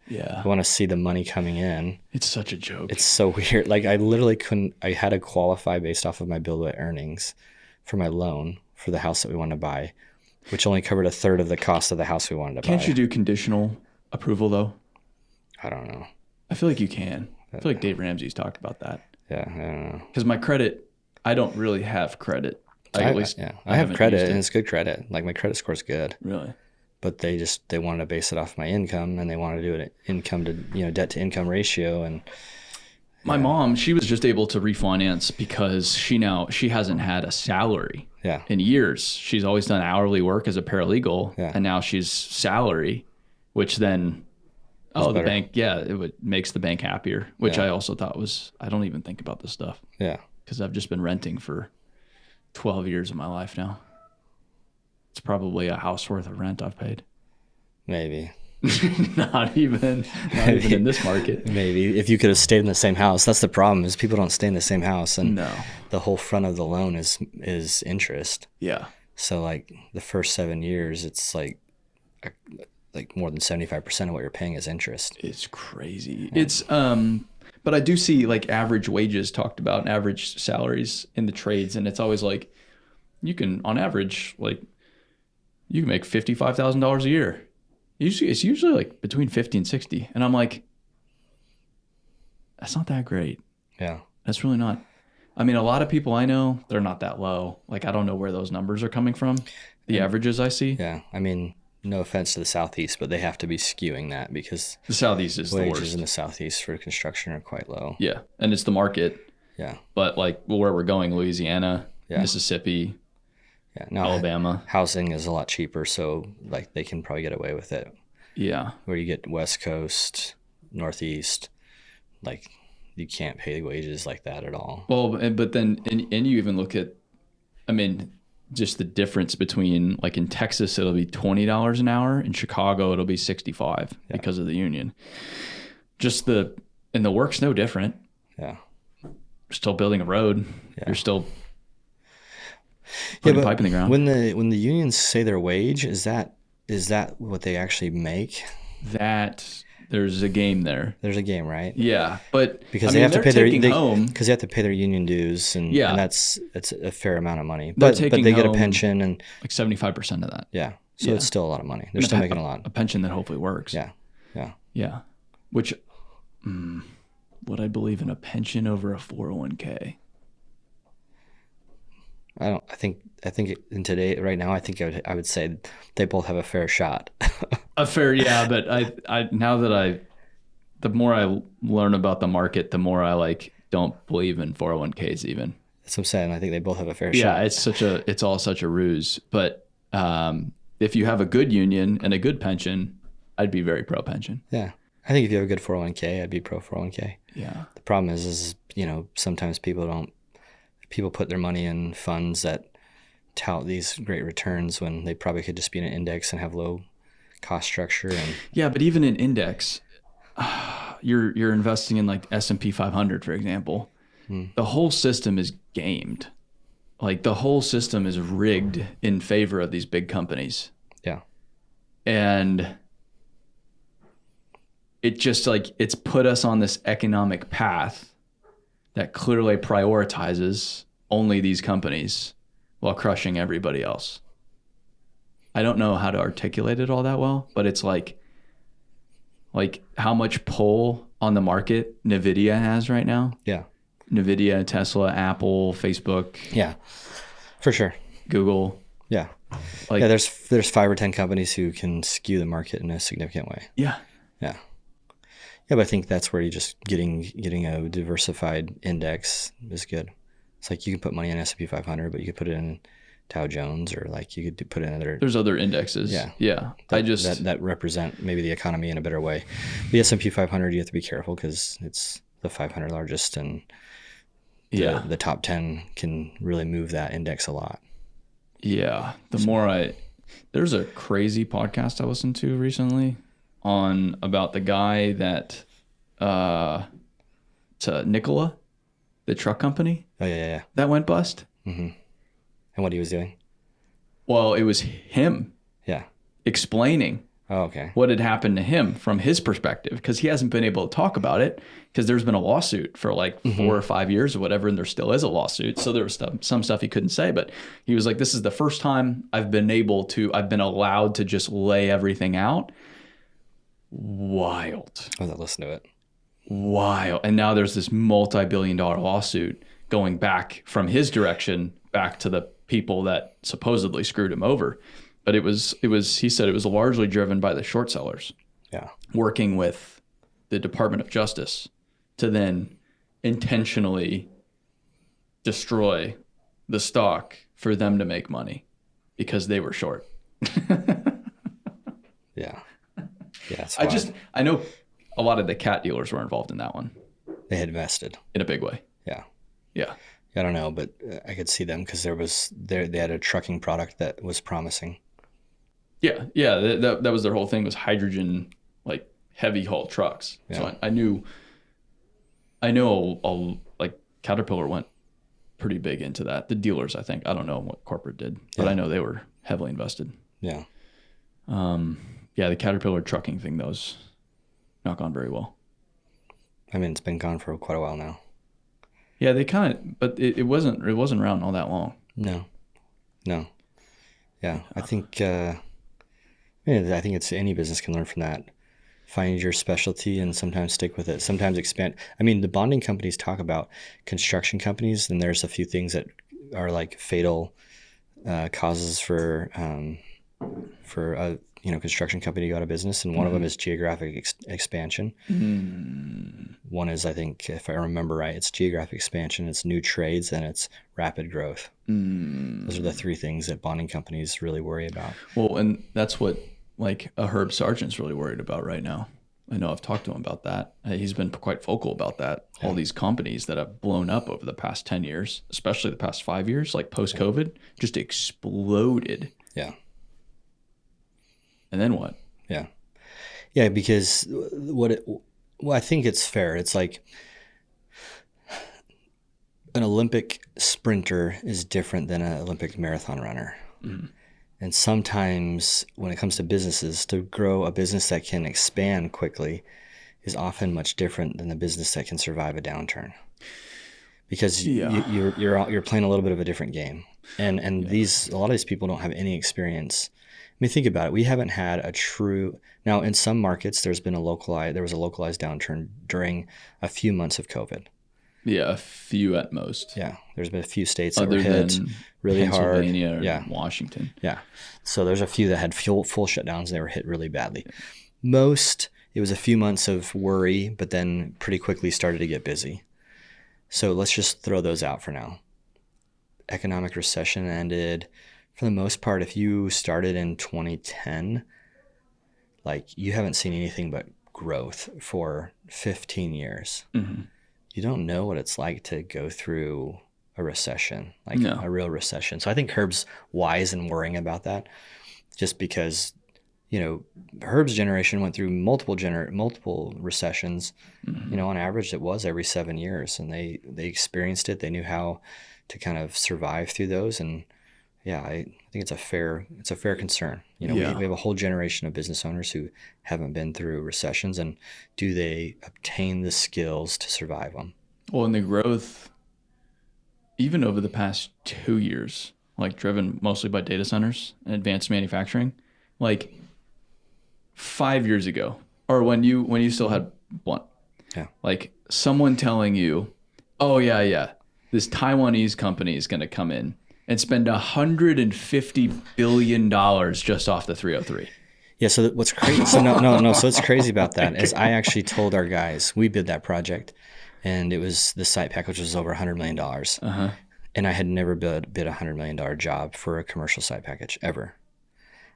I want to see the money coming in. It's such a joke. It's so weird. Like I literally I had to qualify based off of my BuildWitt earnings for my loan for the house that we wanted to buy, which only covered 1/3 of the cost of the house we wanted to buy. Can't you do conditional approval though? I don't know. I feel like you can. I feel like Dave Ramsey's talked about that. Yeah, I don't know. Because my credit, I don't really have credit. I have credit and it's good credit. Like my credit score's good. Really? But they wanted to base it off my income and they wanted to do it income to, debt to income ratio. And my mom, she was just able to refinance because she hasn't had a salary in years. She's always done hourly work as a paralegal and now she's salary, which then the bank, makes the bank happier, which I also thought I don't even think about this stuff. Yeah. Because I've just been renting for 12 years of my life now. It's probably a house worth of rent I've paid. Maybe. not even in this market. Maybe. If you could have stayed in the same house. That's the problem is people don't stay in the same house. And the whole front of the loan is interest. Yeah. So like the first 7 years, it's like more than 75% of what you're paying is interest. It's crazy. Yeah. It's but I do see like average wages talked about and average salaries in the trades, and it's always like you can, on average, like, you can make $55,000 a year. It's usually like between 50 and 60. And I'm like, that's not that great. Yeah. That's really not. I mean, a lot of people I know, they're not that low. Like, I don't know where those numbers are coming from. The averages I see. Yeah. I mean, no offense to the Southeast, but they have to be skewing that because The Southeast is the wages worst. in the Southeast for construction are quite low. Yeah. And it's the market. Yeah. But like where we're going, Louisiana, Mississippi, No, Alabama. Housing is a lot cheaper, so like they can probably get away with it. Yeah. Where you get West Coast, Northeast, like you can't pay wages like that at all. Well, but then, and you even look at, I mean, just the difference between, like in Texas, it'll be $20 an hour. In Chicago, it'll be 65 because of the union. And the work's no different. Yeah. You're still building a road. Yeah. You're still putting pipe in the ground. When the unions say their wage, is that what they actually make? That there's a game there. There's a game, right? Yeah, but because they have to pay their union dues, and that's a fair amount of money. But they get a pension and like 75% of that. Yeah, so it's still a lot of money. They're still making a lot. A pension that hopefully works. Yeah. Which would I believe in a pension over a 401k? I think in today right now I think I would say they both have a fair shot. But I now that the more I learn about the market, the more I like don't believe in 401ks even. That's what I'm saying. I think they both have a fair shot. Yeah, it's all such a ruse. But if you have a good union and a good pension, I'd be very pro pension. Yeah. I think if you have a good 401k, I'd be pro 401k. Yeah. The problem is sometimes people put their money in funds that tout these great returns when they probably could just be in an index and have low cost structure. And yeah, but even in index, you're investing in like S&P 500, for example. The whole system is gamed. Like the whole system is rigged in favor of these big companies. Yeah. And it just like, it's put us on this economic path that clearly prioritizes only these companies while crushing everybody else. I don't know how to articulate it all that well, but it's like how much pull on the market NVIDIA has right now. Yeah. NVIDIA, Tesla, Apple, Facebook. Yeah, for sure. Google. Yeah. There's 5 or 10 companies who can skew the market in a significant way. Yeah. Yeah. Yeah, but I think that's where you just getting a diversified index is good. It's like you can put money in S&P 500, but you could put it in Dow Jones, or like you could put in other. There's other indexes. Yeah. That represent maybe the economy in a better way. The S&P 500, you have to be careful because it's the 500 largest, and the top 10 can really move that index a lot. Yeah. There's a crazy podcast I listened to recently about the guy that to Nikola, the truck company. Oh yeah. That went bust. Mm-hmm. And what he was doing? Well, it was him. Yeah. Explaining. Oh, okay. What had happened to him from his perspective, because he hasn't been able to talk about it because there's been a lawsuit for like 4 or 5 years or whatever, and there still is a lawsuit. So there was some stuff he couldn't say, but he was like, "This is the first time I've been allowed to just lay everything out." Wild. I was not listening to it. Wild. And now there's this multi-billion-dollar lawsuit going back from his direction back to the people that supposedly screwed him over. But he said it was largely driven by the short sellers. Yeah. Working with the Department of Justice to then intentionally destroy the stock for them to make money because they were short. Yeah. Yeah. I know a lot of the cat dealers were involved in that one. They had invested in a big way. Yeah. Yeah. I don't know, but I could see them because they had a trucking product that was promising. Yeah. That was their whole thing, was hydrogen, like heavy haul trucks. Yeah. So I know like Caterpillar went pretty big into that. The dealers, I think. I don't know what corporate did, but I know they were heavily invested. Yeah. The Caterpillar trucking thing, though, has not gone very well. I mean, it's been gone for quite a while now. Yeah, they kind of, but it wasn't around all that long. No. No. Yeah. I think it's any business can learn from that. Find your specialty and sometimes stick with it. Sometimes expand. I mean, the bonding companies talk about construction companies, and there's a few things that are like fatal causes for a construction company to go out of business, and one of them is geographic expansion. One is, I think, if I remember right, it's geographic expansion, it's new trades, and it's rapid growth. Those are the three things that bonding companies really worry about. Well, and that's what like a Herb Sargent's really worried about right now. I know I've talked to him about that. He's been quite vocal about that. Yeah. All these companies that have blown up over the past 10 years, especially the past 5 years, like post-COVID, just exploded. Yeah. And then what? Yeah. Yeah, because I think it's fair. It's like an Olympic sprinter is different than an Olympic marathon runner. Mm-hmm. And sometimes when it comes to businesses, to grow a business that can expand quickly is often much different than the business that can survive a downturn. Because you're playing a little bit of a different game. And a lot of these people don't have any experience. I mean, think about it. We haven't had a true, now in some markets there was a localized downturn during a few months of COVID. Yeah, a few at most. Yeah, there's been a few states that were hit really hard. Pennsylvania or Washington. Yeah, so there's a few that had full shutdowns and they were hit really badly. Most, it was a few months of worry, but then pretty quickly started to get busy. So let's just throw those out for now. Economic recession ended. For the most part, if you started in 2010, like you haven't seen anything but growth for 15 years. Mm-hmm. You don't know what it's like to go through a recession, a real recession. So I think Herb's wise in worrying about that, just because, Herb's generation went through multiple recessions. Mm-hmm. On average, it was every 7 years, and they experienced it. They knew how to kind of survive through those. And yeah, I think it's a fair concern. We have a whole generation of business owners who haven't been through recessions, and do they obtain the skills to survive them? Well, and the growth, even over the past 2 years, like driven mostly by data centers and advanced manufacturing, like 5 years ago, or when you still had Blount, like someone telling you, oh yeah, this Taiwanese company is going to come in and spend $150 billion just off the 303. Yeah. So what's crazy? So no. So what's crazy about that is I actually told our guys, we bid that project, and it was the site package was over $100 million. Uh-huh. And I had never bid a $100 million job for a commercial site package ever.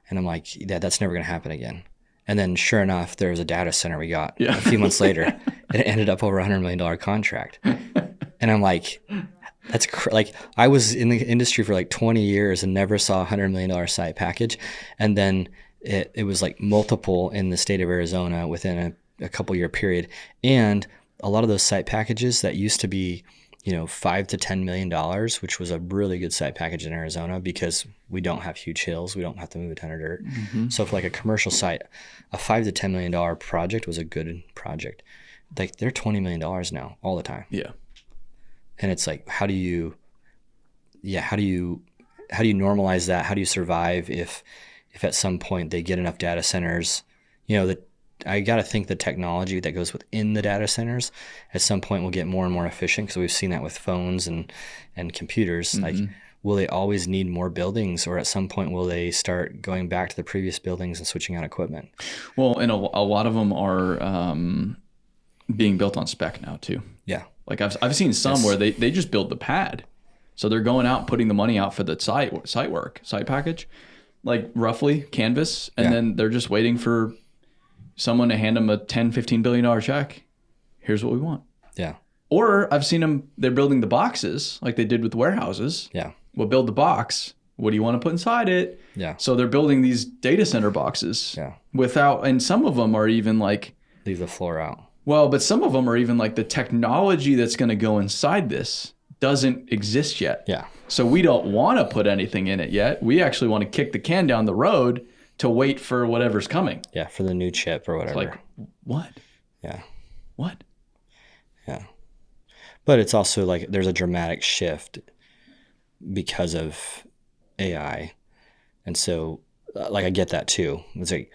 And I'm like, that's never going to happen again. And then sure enough, there was a data center we got a few months later, and it ended up over $100 million contract. And I'm like, that's like, I was in the industry for like 20 years and never saw a $100 million site package. And then it was like multiple in the state of Arizona within a couple year period. And a lot of those site packages that used to be, $5 to $10 million, which was a really good site package in Arizona because we don't have huge hills. We don't have to move a ton of dirt. Mm-hmm. So for like a commercial site, a $5 to $10 million project was a good project. Like they're $20 million now all the time. Yeah. And it's like, how do you normalize that? How do you survive if at some point they get enough data centers, I got to think the technology that goes within the data centers at some point will get more and more efficient, because we've seen that with phones and computers. Mm-hmm. Like, will they always need more buildings, or at some point will they start going back to the previous buildings and switching out equipment? Well, and a lot of them are being built on spec now too. Yeah. Like I've seen some where they just build the pad. So they're going out, putting the money out for the site package, like roughly canvas. And then they're just waiting for someone to hand them a $10, $15 billion check. Here's what we want. Yeah. Or I've seen them, they're building the boxes like they did with warehouses. Yeah. We'll build the box. What do you want to put inside it? Yeah. So they're building these data center boxes and some of them are even like, leave the floor out. Well, but some of them are even like, the technology that's going to go inside this doesn't exist yet. Yeah. So we don't want to put anything in it yet. We actually want to kick the can down the road to wait for whatever's coming. Yeah, for the new chip or whatever. It's like, what? Yeah. What? Yeah. But it's also like there's a dramatic shift because of AI. And so, like, I get that too. It's like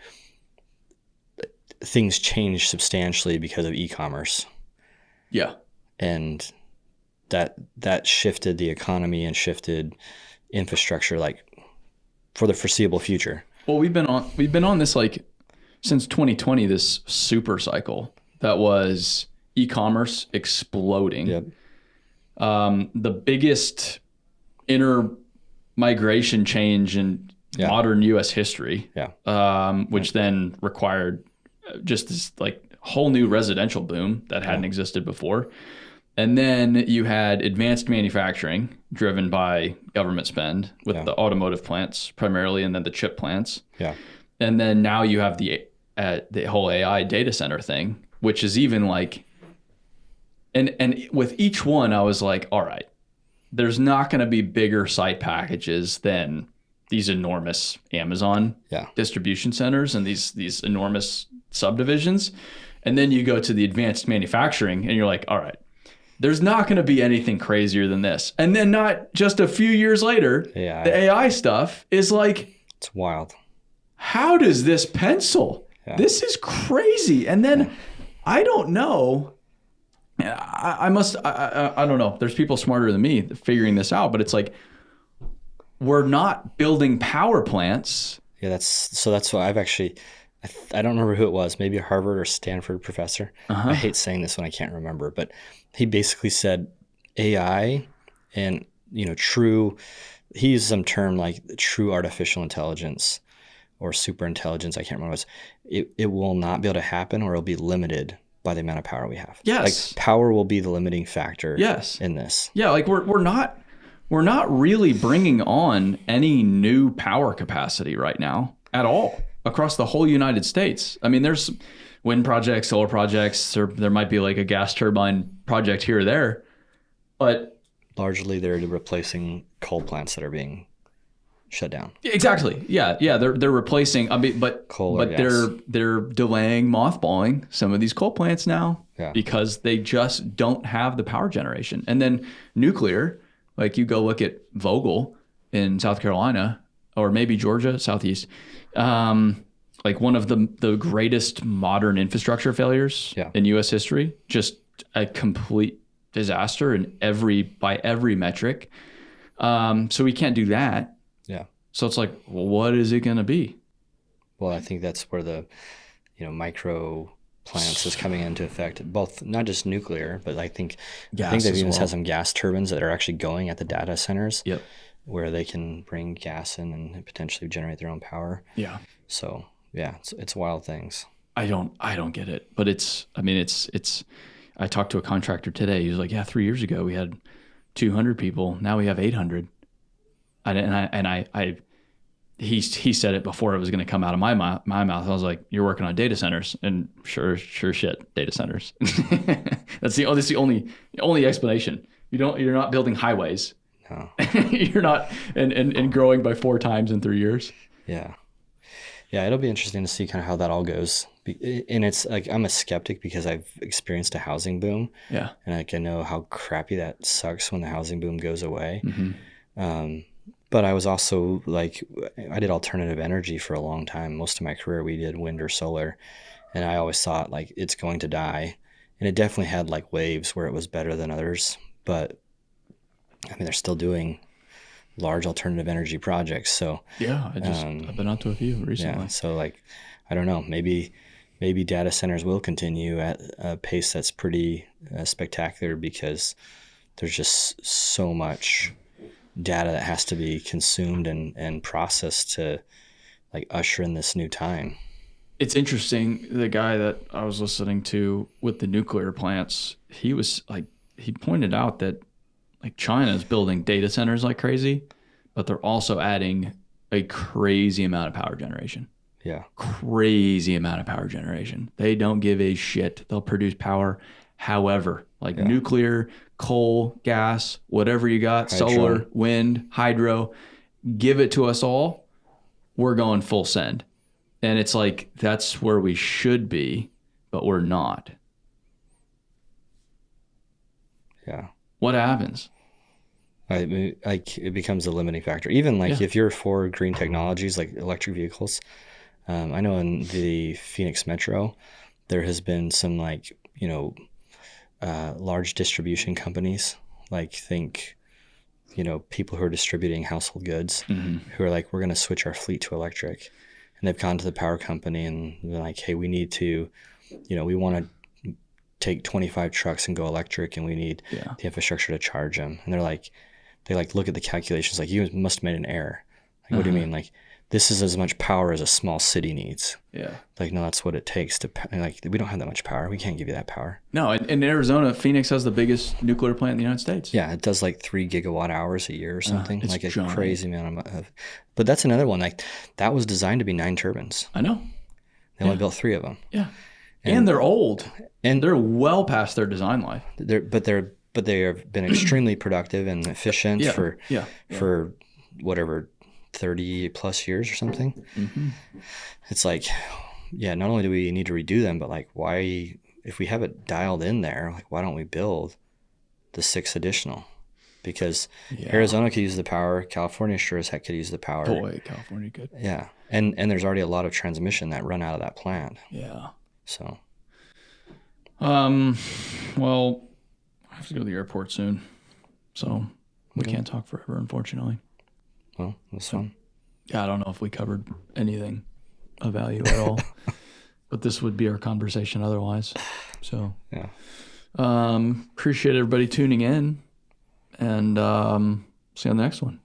things change substantially because of e-commerce. Yeah. And that shifted the economy and shifted infrastructure, like, for the foreseeable future. Well, we've been on this like since 2020, this super cycle that was e-commerce exploding. Yep. The biggest migration change in modern U.S. history, which then required just this like whole new residential boom that hadn't existed before. And then you had advanced manufacturing driven by government spend with the automotive plants primarily, and then the chip plants. Yeah. And then now you have the whole AI data center thing, which is even like, and with each one, I was like, all right, there's not going to be bigger site packages than these enormous Amazon distribution centers and these enormous subdivisions. And then you go to the advanced manufacturing and you're like, all right, there's not going to be anything crazier than this. And then not just a few years later, the AI stuff is like, it's wild. How does this pencil? Yeah. This is crazy. And then I don't know. I don't know. There's people smarter than me figuring this out, but it's like, we're not building power plants. Yeah, that's why I've actually, I don't remember who it was, maybe a Harvard or Stanford professor. I hate saying this when I can't remember, but he basically said AI and, he used some term like true artificial intelligence or super intelligence. I can't remember what it was. It will not be able to happen, or it'll be limited by the amount of power we have. Yes. Like, power will be the limiting factor in this. Yeah, like we're not really bringing on any new power capacity right now at all across the whole United States. I mean, there's wind projects, solar projects, or there might be like a gas turbine project here or there, but largely they're replacing coal plants that are being shut down. Exactly. Yeah. They're replacing. I mean, but coal, but they're delaying mothballing some of these coal plants now because they just don't have the power generation. And then nuclear, like you go look at Vogtle in South Carolina or maybe Georgia, Southeast, like one of the greatest modern infrastructure failures in U.S. history. Just a complete disaster by every metric. So we can't do that. Yeah. So it's like, well, what is it going to be? Well, I think that's where the, micro plants is coming into effect. Both, not just nuclear, but I think they've even had some gas turbines that are actually going at the data centers. Yep. Where they can bring gas in and potentially generate their own power. Yeah. So it's wild things. I don't get it, but it's. I talked to a contractor today. He was like, "Yeah, 3 years ago we had 200 people. Now we have 800." He said it before it was going to come out of my mouth. I was like, "You're working on data centers," and sure shit, data centers. That's the only explanation. You're not building highways. No. You're not and growing by 4 times in 3 years. Yeah. Yeah, it'll be interesting to see kind of how that all goes. And it's like, I'm a skeptic because I've experienced a housing boom. Yeah. And I know how crappy that sucks when the housing boom goes away. Mm-hmm. But I was also like, I did alternative energy for a long time. Most of my career, we did wind or solar. And I always thought like it's going to die. And it definitely had like waves where it was better than others. But I mean, they're still doing large alternative energy projects. So yeah, I've been out to a few recently. Yeah, so like, I don't know, maybe data centers will continue at a pace that's pretty spectacular because there's just so much data that has to be consumed and processed to like usher in this new time. It's interesting. The guy that I was listening to with the nuclear plants, he pointed out that like China is building data centers like crazy, but they're also adding a crazy amount of power generation. Yeah. Crazy amount of power generation. They don't give a shit. They'll produce power however, like nuclear, coal, gas, whatever you got, solar, wind, hydro, give it to us all. We're going full send. And it's like, that's where we should be, but we're not. Yeah. What happens? Like it becomes a limiting factor. Even like Yeah. if you're for green technologies like electric vehicles, I know in the Phoenix Metro, there has been some like, large distribution companies, like think, people who are distributing household goods who are like, we're going to switch our fleet to electric. And they've gone to the power company and they're like, hey, we need to, we want to take 25 trucks and go electric, and we need the infrastructure to charge them. And they look at the calculations like, you must have made an error. Like, what do you mean? Like, this is as much power as a small city needs. Yeah. Like, no, that's what it takes to, like, we don't have that much power. We can't give you that power. No, in Arizona, Phoenix has the biggest nuclear plant in the United States. Yeah, it does like 3 gigawatt hours a year or something. It's like a giant. crazy amount of. But that's another one. Like, that was designed to be 9 turbines. I know. They only built 3 of them. Yeah. And they're old. And they're well past their design life. But they have been extremely productive and efficient for whatever 30 plus years or something. It's like, not only do we need to redo them, but like, why, if we have it dialed in there, like, why don't we build the 6 additional? Because Arizona could use the power. California sure as heck could use the power. Boy, California could. Yeah. And there's already a lot of transmission that run out of that plant. Yeah. So. Well, I have to go to the airport soon. So we can't talk forever, unfortunately. Well, it was fun. Yeah, I don't know if we covered anything of value at all, but this would be our conversation otherwise. So, yeah. Appreciate everybody tuning in, and see you on the next one.